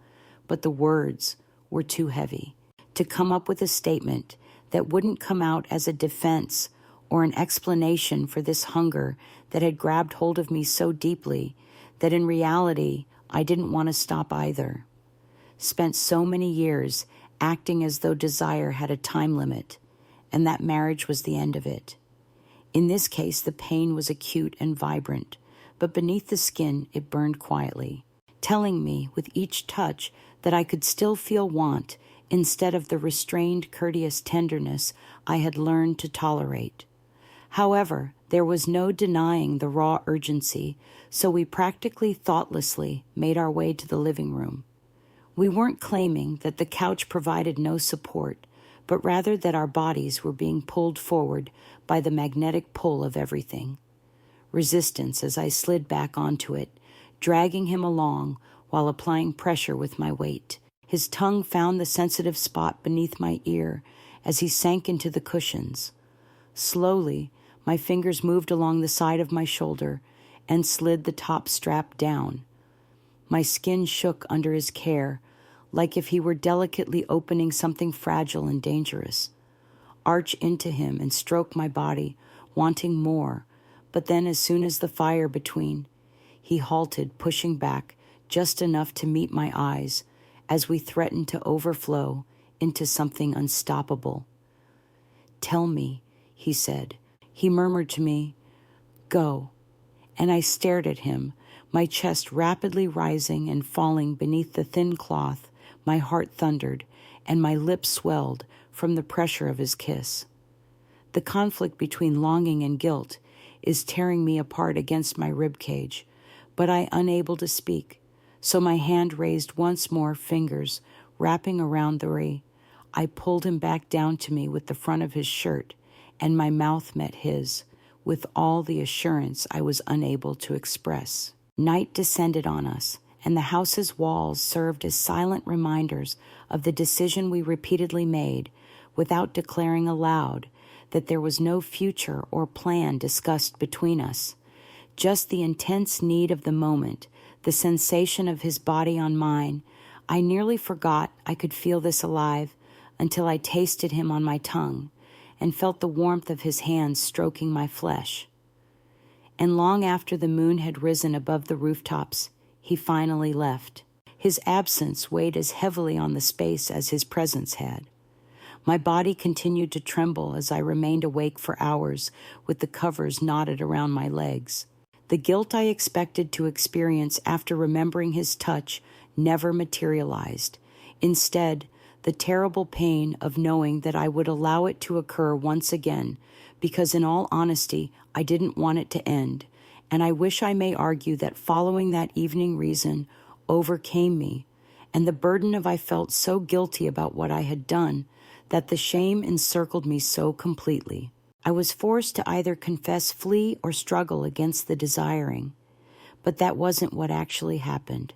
but the words were too heavy to come up with a statement that wouldn't come out as a defense or an explanation for this hunger that had grabbed hold of me so deeply that in reality I didn't want to stop either. Spent so many years acting as though desire had a time limit, and that marriage was the end of it. In this case, the pain was acute and vibrant, but beneath the skin it burned quietly, telling me with each touch that I could still feel want instead of the restrained, courteous tenderness I had learned to tolerate. However, there was no denying the raw urgency, so we practically thoughtlessly made our way to the living room. We weren't claiming that the couch provided no support, but rather that our bodies were being pulled forward by the magnetic pull of everything. Resistance as I slid back onto it, dragging him along while applying pressure with my weight. His tongue found the sensitive spot beneath my ear as he sank into the cushions. Slowly, my fingers moved along the side of my shoulder and slid the top strap down. My skin shook under his care, like if he were delicately opening something fragile and dangerous. Arch into him and stroke my body, wanting more, but then as soon as the fire between, he halted, pushing back just enough to meet my eyes as we threatened to overflow into something unstoppable. "Tell me," he said. He murmured to me, "Go," and I stared at him, my chest rapidly rising and falling beneath the thin cloth. My heart thundered, and my lips swelled from the pressure of his kiss. The conflict between longing and guilt is tearing me apart against my rib cage, but I unable to speak, so my hand raised once more, fingers wrapping around the ray. I pulled him back down to me with the front of his shirt, and my mouth met his. with all the assurance I was unable to express. Night descended on us, and the house's walls served as silent reminders of the decision we repeatedly made without declaring aloud that there was no future or plan discussed between us. Just the intense need of the moment, the sensation of his body on mine. I nearly forgot I could feel this alive until I tasted him on my tongue and felt the warmth of his hands stroking my flesh. And long after the moon had risen above the rooftops, he finally left. His absence weighed as heavily on the space as his presence had. My body continued to tremble as I remained awake for hours with the covers knotted around my legs. The guilt I expected to experience after remembering his touch never materialized. Instead, the terrible pain of knowing that I would allow it to occur once again, because in all honesty, I didn't want it to end, and I wish I may argue that following that evening reason overcame me, and the burden of I felt so guilty about what I had done that the shame encircled me so completely. I was forced to either confess, flee, or struggle against the desiring, but that wasn't what actually happened.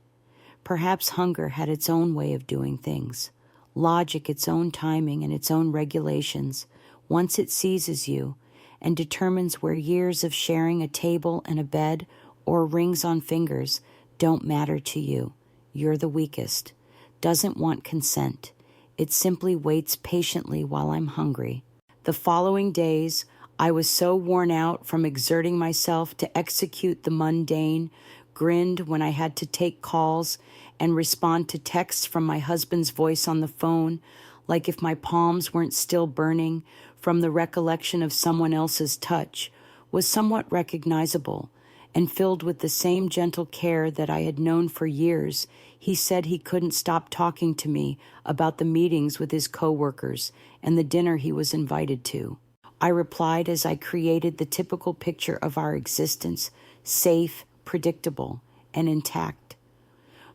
Perhaps hunger had its own way of doing things, logic its own timing and its own regulations. Once it seizes you and determines where years of sharing a table and a bed or rings on fingers don't matter to you, you're the weakest, doesn't want consent. It simply waits patiently while I'm hungry. The following days, I was so worn out from exerting myself to execute the mundane, grinned when I had to take calls and respond to texts from my husband's voice on the phone, like if my palms weren't still burning from the recollection of someone else's touch, was somewhat recognizable, and filled with the same gentle care that I had known for years. He said he couldn't stop talking to me about the meetings with his coworkers and the dinner he was invited to. I replied as I created the typical picture of our existence, safe, predictable, and intact.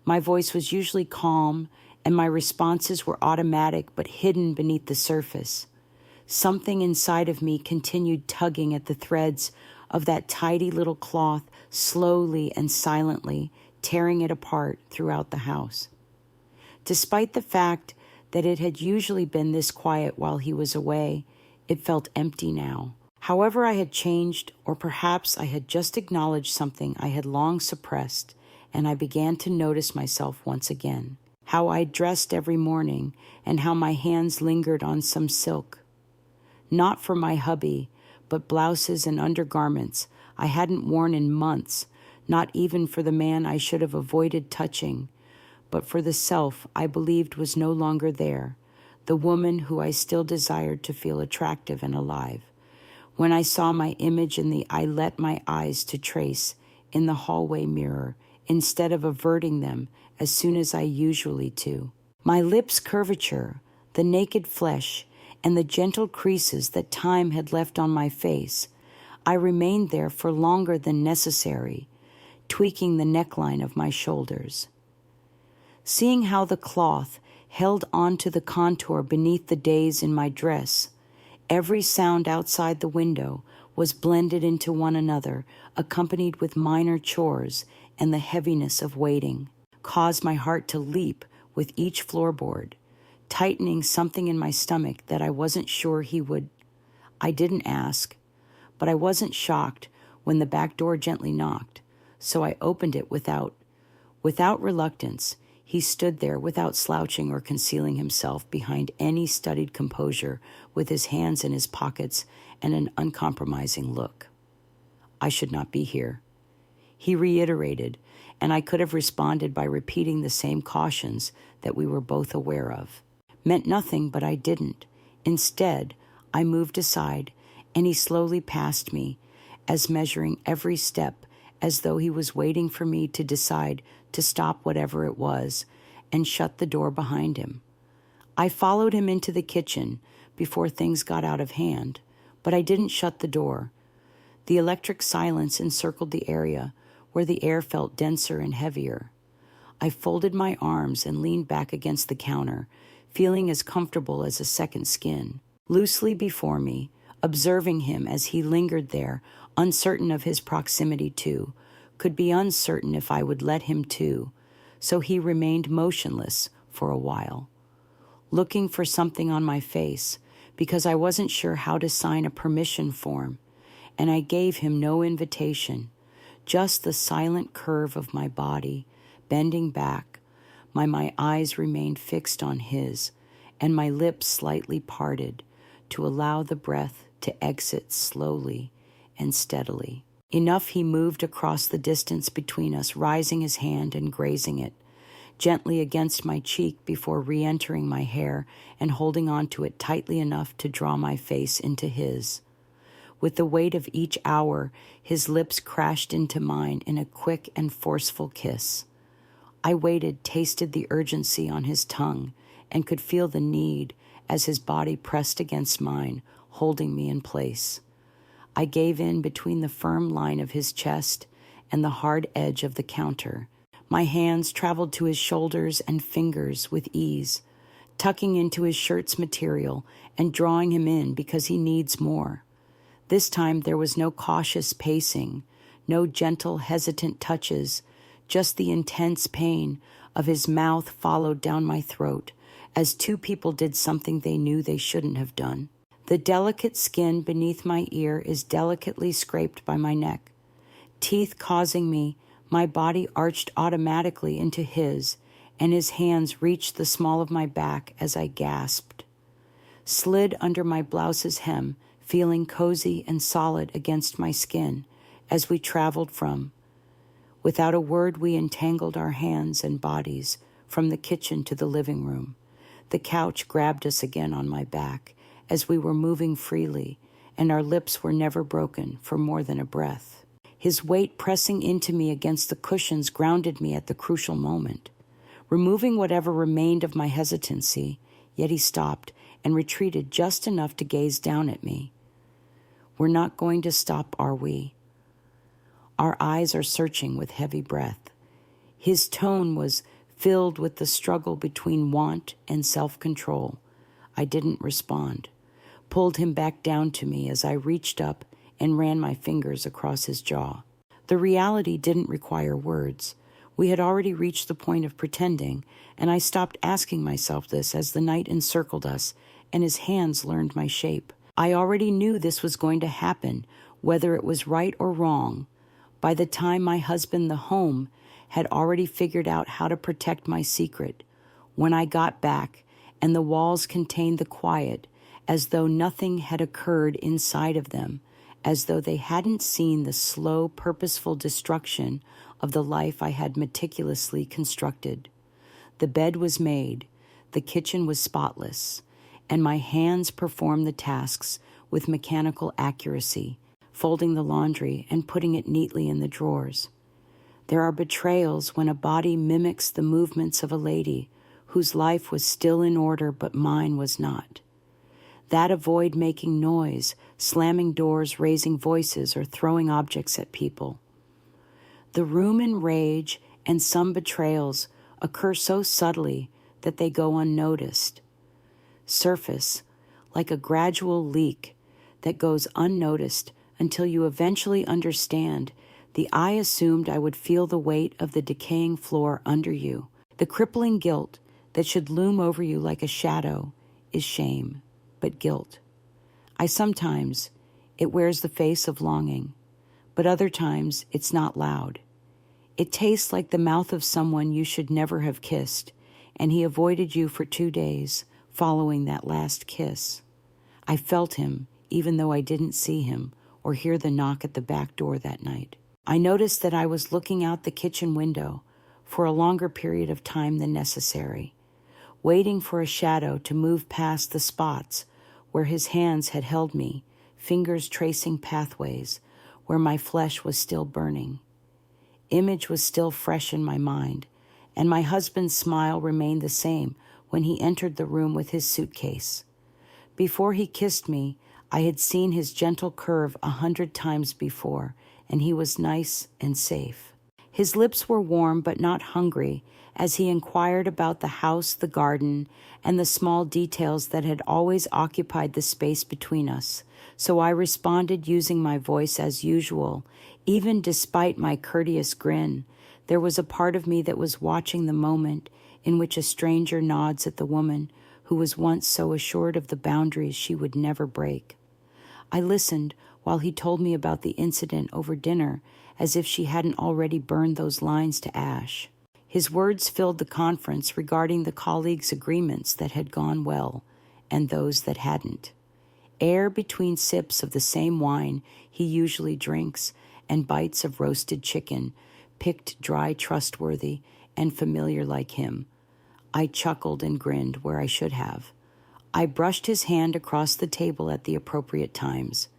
My voice was usually calm, and my responses were automatic but hidden beneath the surface. Something inside of me continued tugging at the threads of that tidy little cloth, slowly and silently tearing it apart throughout the house. Despite the fact that it had usually been this quiet while he was away, it felt empty now. However, I had changed, or perhaps I had just acknowledged something I had long suppressed, and I began to notice myself once again. How I dressed every morning, and how my hands lingered on some silk. Not for my hubby, but blouses and undergarments I hadn't worn in months, not even for the man I should have avoided touching, but for the self I believed was no longer there, the woman who I still desired to feel attractive and alive. When I saw my image in the I let my eyes to trace in the hallway mirror, instead of averting them as soon as I usually do. My lips' curvature, the naked flesh, and the gentle creases that time had left on my face, I remained there for longer than necessary, tweaking the neckline of my shoulders. Seeing how the cloth held onto the contour beneath the days in my dress, every sound outside the window was blended into one another, accompanied with minor chores and the heaviness of waiting, caused my heart to leap with each floorboard, tightening something in my stomach that I wasn't sure he would. I didn't ask, but I wasn't shocked when the back door gently knocked, so I opened it without reluctance. He stood there without slouching or concealing himself behind any studied composure, with his hands in his pockets and an uncompromising look. I should not be here, he reiterated, and I could have responded by repeating the same cautions that we were both aware of. Meant nothing, but I didn't. Instead, I moved aside, and he slowly passed me, as measuring every step, as though he was waiting for me to decide to stop whatever it was and shut the door behind him. I followed him into the kitchen before things got out of hand, but I didn't shut the door. The electric silence encircled the area where the air felt denser and heavier. I folded my arms and leaned back against the counter, feeling as comfortable as a second skin. Loosely before me, observing him as he lingered there uncertain of his proximity too, could be uncertain if I would let him too, so he remained motionless for a while, looking for something on my face because I wasn't sure how to sign a permission form, and I gave him no invitation, just the silent curve of my body, bending back. My eyes remained fixed on his, and my lips slightly parted to allow the breath to exit slowly and steadily. Enough he moved across the distance between us, rising his hand and grazing it gently against my cheek before re-entering my hair and holding on to it tightly enough to draw my face into his. With the weight of each hour, his lips crashed into mine in a quick and forceful kiss. I waited, tasted the urgency on his tongue, and could feel the need as his body pressed against mine, holding me in place. I gave in between the firm line of his chest and the hard edge of the counter. My hands traveled to his shoulders and fingers with ease, tucking into his shirt's material and drawing him in because he needs more. This time there was no cautious pacing, no gentle, hesitant touches, just the intense pain of his mouth followed down my throat as two people did something they knew they shouldn't have done. The delicate skin beneath my ear is delicately scraped by my neck, teeth causing me. My body arched automatically into his, and his hands reached the small of my back as I gasped. Slid under my blouse's hem, feeling cozy and solid against my skin as we traveled from. Without a word, we entangled our hands and bodies from the kitchen to the living room. The couch grabbed us again on my back as we were moving freely, and our lips were never broken for more than a breath. His weight pressing into me against the cushions grounded me at the crucial moment, removing whatever remained of my hesitancy, yet he stopped and retreated just enough to gaze down at me. We're not going to stop, are we? Our eyes are searching with heavy breath. His tone was filled with the struggle between want and self-control. I didn't respond, pulled him back down to me as I reached up and ran my fingers across his jaw. The reality didn't require words. We had already reached the point of pretending, and I stopped asking myself this as the night encircled us and his hands learned my shape. I already knew this was going to happen, whether it was right or wrong. By the time my husband, the home, had already figured out how to protect my secret. When I got back, and the walls contained the quiet, as though nothing had occurred inside of them, as though they hadn't seen the slow, purposeful destruction of the life I had meticulously constructed. The bed was made, the kitchen was spotless, and my hands performed the tasks with mechanical accuracy, folding the laundry and putting it neatly in the drawers. There are betrayals when a body mimics the movements of a lady whose life was still in order but mine was not. That avoid making noise, slamming doors, raising voices, or throwing objects at people. The room in rage and some betrayals occur so subtly that they go unnoticed. Surface, like a gradual leak that goes unnoticed until you eventually understand. The eye assumed I would feel the weight of the decaying floor under you. The crippling guilt that should loom over you like a shadow is shame. But guilt. It wears the face of longing, but other times it's not loud. It tastes like the mouth of someone you should never have kissed, and he avoided you for 2 days following that last kiss. I felt him, even though I didn't see him or hear the knock at the back door that night. I noticed that I was looking out the kitchen window for a longer period of time than necessary, waiting for a shadow to move past the spots where his hands had held me, fingers tracing pathways where my flesh was still burning. Image was still fresh in my mind, and my husband's smile remained the same when he entered the room with his suitcase. Before he kissed me, I had seen his gentle curve 100 times before, and he was nice and safe. His lips were warm but not hungry as he inquired about the house, the garden, and the small details that had always occupied the space between us, so I responded using my voice as usual. Even despite my courteous grin, there was a part of me that was watching the moment in which a stranger nods at the woman who was once so assured of the boundaries she would never break. I listened while he told me about the incident over dinner, as if she hadn't already burned those lines to ash. His words filled the conference regarding the colleagues' agreements that had gone well and those that hadn't. Air between sips of the same wine he usually drinks and bites of roasted chicken, picked dry, trustworthy, and familiar like him. I chuckled and grinned where I should have. I brushed his hand across the table at the appropriate times.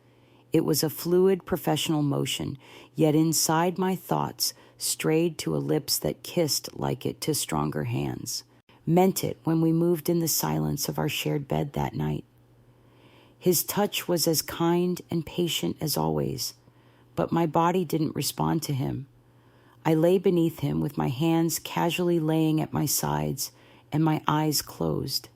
It was a fluid, professional motion, yet inside my thoughts strayed to a lips that kissed like it to stronger hands. Meant it when we moved in the silence of our shared bed that night. His touch was as kind and patient as always, but my body didn't respond to him. I lay beneath him with my hands casually laying at my sides and my eyes closed.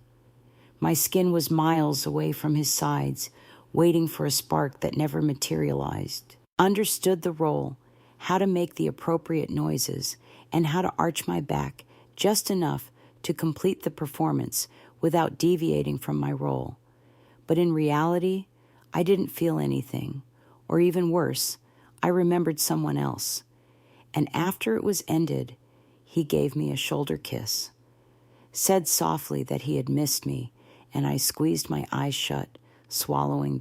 My skin was miles away from his sides, waiting for a spark that never materialized. Understood the role, how to make the appropriate noises, and how to arch my back just enough to complete the performance without deviating from my role. But in reality, I didn't feel anything, or even worse, I remembered someone else. And after it was ended, he gave me a shoulder kiss, said softly that he had missed me, and I squeezed my eyes shut, swallowing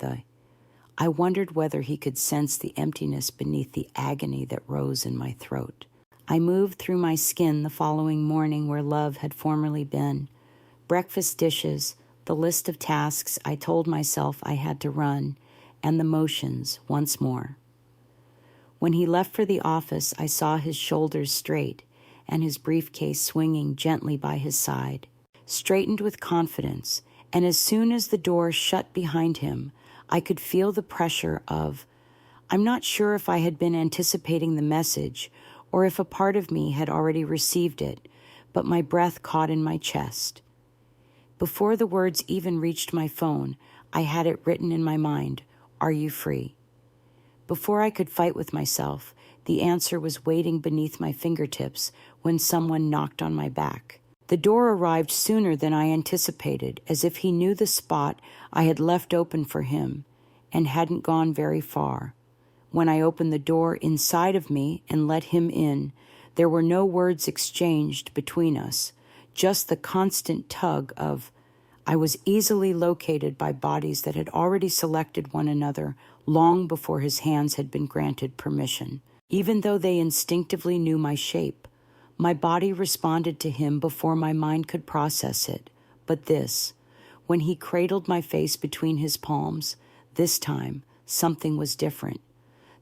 I wondered whether he could sense the emptiness beneath the agony that rose in my throat. I moved through my skin the following morning where love had formerly been. Breakfast dishes, the list of tasks I told myself I had to run, and the motions once more. When he left for the office, I saw his shoulders straight and his briefcase swinging gently by his side. Straightened with confidence, and as soon as the door shut behind him, I could feel the pressure of, I'm not sure if I had been anticipating the message or if a part of me had already received it, but my breath caught in my chest. Before the words even reached my phone, I had it written in my mind, "Are you free?" Before I could fight with myself, the answer was waiting beneath my fingertips when someone knocked on my back. The door arrived sooner than I anticipated, as if he knew the spot I had left open for him and hadn't gone very far. When I opened the door inside of me and let him in, there were no words exchanged between us, just the constant tug of, I was easily located by bodies that had already selected one another long before his hands had been granted permission. Even though they instinctively knew my shape, my body responded to him before my mind could process it. But this, when he cradled my face between his palms, this time something was different.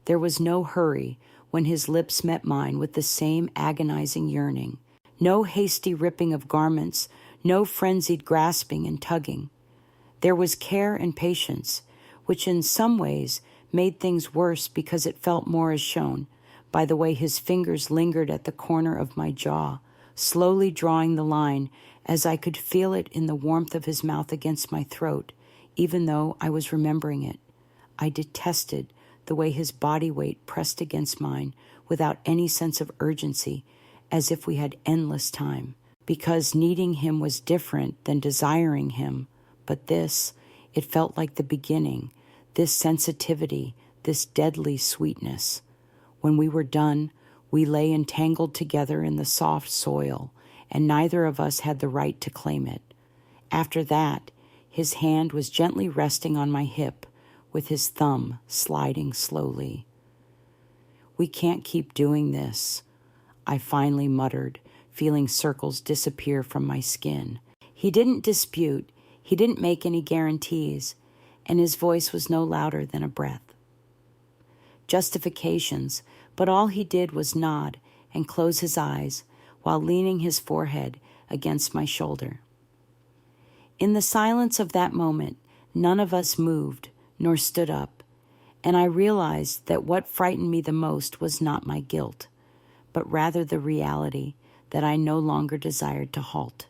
There was no hurry when his lips met mine with the same agonizing yearning. No hasty ripping of garments, no frenzied grasping and tugging. There was care and patience, which in some ways made things worse because it felt more as shown by the way his fingers lingered at the corner of my jaw, slowly drawing the line as I could feel it in the warmth of his mouth against my throat, even though I was remembering it. I detested the way his body weight pressed against mine without any sense of urgency, as if we had endless time, because needing him was different than desiring him. But this, it felt like the beginning, this sensitivity, this deadly sweetness. When we were done, we lay entangled together in the soft soil, and neither of us had the right to claim it. After that, his hand was gently resting on my hip, with his thumb sliding slowly. We can't keep doing this, I finally muttered, feeling circles disappear from my skin. He didn't dispute, he didn't make any guarantees, and his voice was no louder than a breath. Justifications, but all he did was nod and close his eyes while leaning his forehead against my shoulder. In the silence of that moment, none of us moved nor stood up, and I realized that what frightened me the most was not my guilt, but rather the reality that I no longer desired to halt.